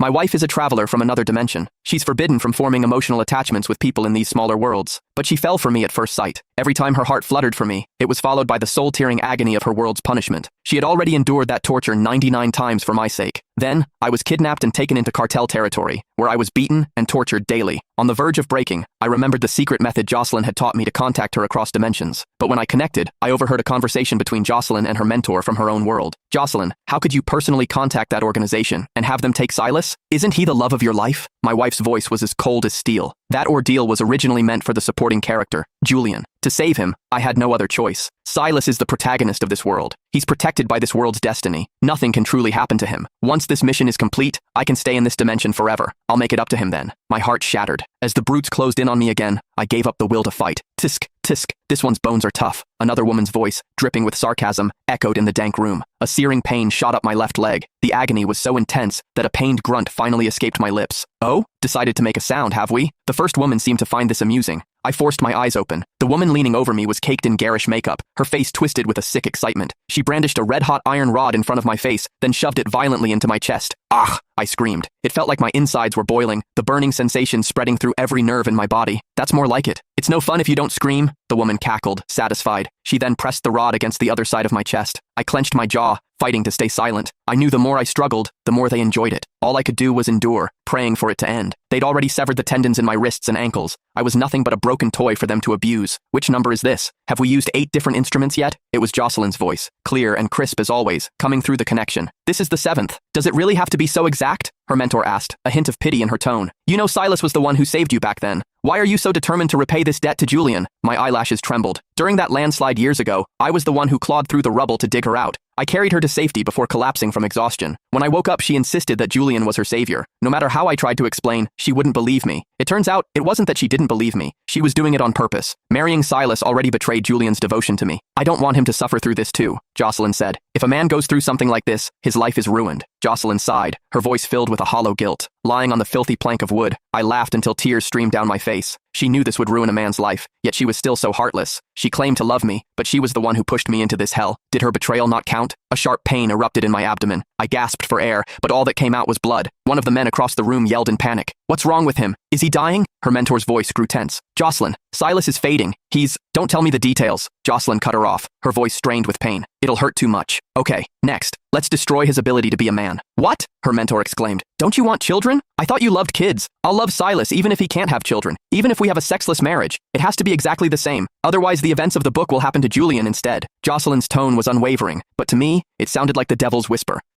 My wife is a traveler from another dimension. She's forbidden from forming emotional attachments with people in these smaller worlds. But she fell for me at first sight. Every time her heart fluttered for me, it was followed by the soul-tearing agony of her world's punishment. She had already endured that torture 99 times for my sake. Then, I was kidnapped and taken into cartel territory, where I was beaten and tortured daily. On the verge of breaking, I remembered the secret method Jocelyn had taught me to contact her across dimensions. But when I connected, I overheard a conversation between Jocelyn and her mentor from her own world. Jocelyn, how could you personally contact that organization and have them take Silas? Isn't he the love of your life? My wife's voice was as cold as steel. That ordeal was originally meant for the supporting character, Julian. To save him, I had no other choice. Silas is the protagonist of this world. He's protected by this world's destiny. Nothing can truly happen to him. Once this mission is complete, I can stay in this dimension forever. I'll make it up to him then. My heart shattered. As the brutes closed in on me again, I gave up the will to fight. Tisk, tisk, this one's bones are tough. Another woman's voice, dripping with sarcasm, echoed in the dank room. A searing pain shot up my left leg. The agony was so intense that a pained grunt finally escaped my lips. Oh? Decided to make a sound, have we? The first woman seemed to find this amusing. I forced my eyes open. The woman leaning over me was caked in garish makeup, her face twisted with a sick excitement. She brandished a red-hot iron rod in front of my face, then shoved it violently into my chest. Ah! I screamed. It felt like my insides were boiling, the burning sensation spreading through every nerve in my body. That's more like it. It's no fun if you don't scream, the woman cackled, satisfied. She then pressed the rod against the other side of my chest. I clenched my jaw, fighting to stay silent. I knew the more I struggled, the more they enjoyed it. All I could do was endure, praying for it to end. They'd already severed the tendons in my wrists and ankles. I was nothing but a broken toy for them to abuse. Which number is this? Have we used 8 different instruments yet? It was Jocelyn's voice, clear and crisp as always, coming through the connection. This is the 7th. Does it really have to be so exact? Her mentor asked, a hint of pity in her tone. You know Silas was the one who saved you back then. Why are you so determined to repay this debt to Julian? My eyelashes trembled. During that landslide years ago, I was the one who clawed through the rubble to dig her out. I carried her to safety before collapsing from exhaustion. When I woke up, she insisted that Julian was her savior. No matter how I tried to explain, she wouldn't believe me. It turns out, it wasn't that she didn't believe me. She was doing it on purpose. Marrying Silas already betrayed Julian's devotion to me. I don't want him to suffer through this too, Jocelyn said. If a man goes through something like this, his life is ruined. Jocelyn sighed, her voice filled with a hollow guilt. Lying on the filthy plank of wood, I laughed until tears streamed down my face. She knew this would ruin a man's life, yet she was still so heartless. She claimed to love me, but she was the one who pushed me into this hell. Did her betrayal not count? A sharp pain erupted in my abdomen. I gasped for air, but all that came out was blood. One of the men across the room yelled in panic. What's wrong with him? Is he dying? Her mentor's voice grew tense. Jocelyn, Silas is fading. Don't tell me the details. Jocelyn cut her off, her voice strained with pain. It'll hurt too much. Okay, next. Let's destroy his ability to be a man. What? Her mentor exclaimed. Don't you want children? I thought you loved kids. I'll love Silas even if he can't have children. Even if we have a sexless marriage. It has to be exactly the same. Otherwise, the events of the book will happen to Julian instead. Jocelyn's tone was unwavering, but to me, it sounded like the devil's whisper.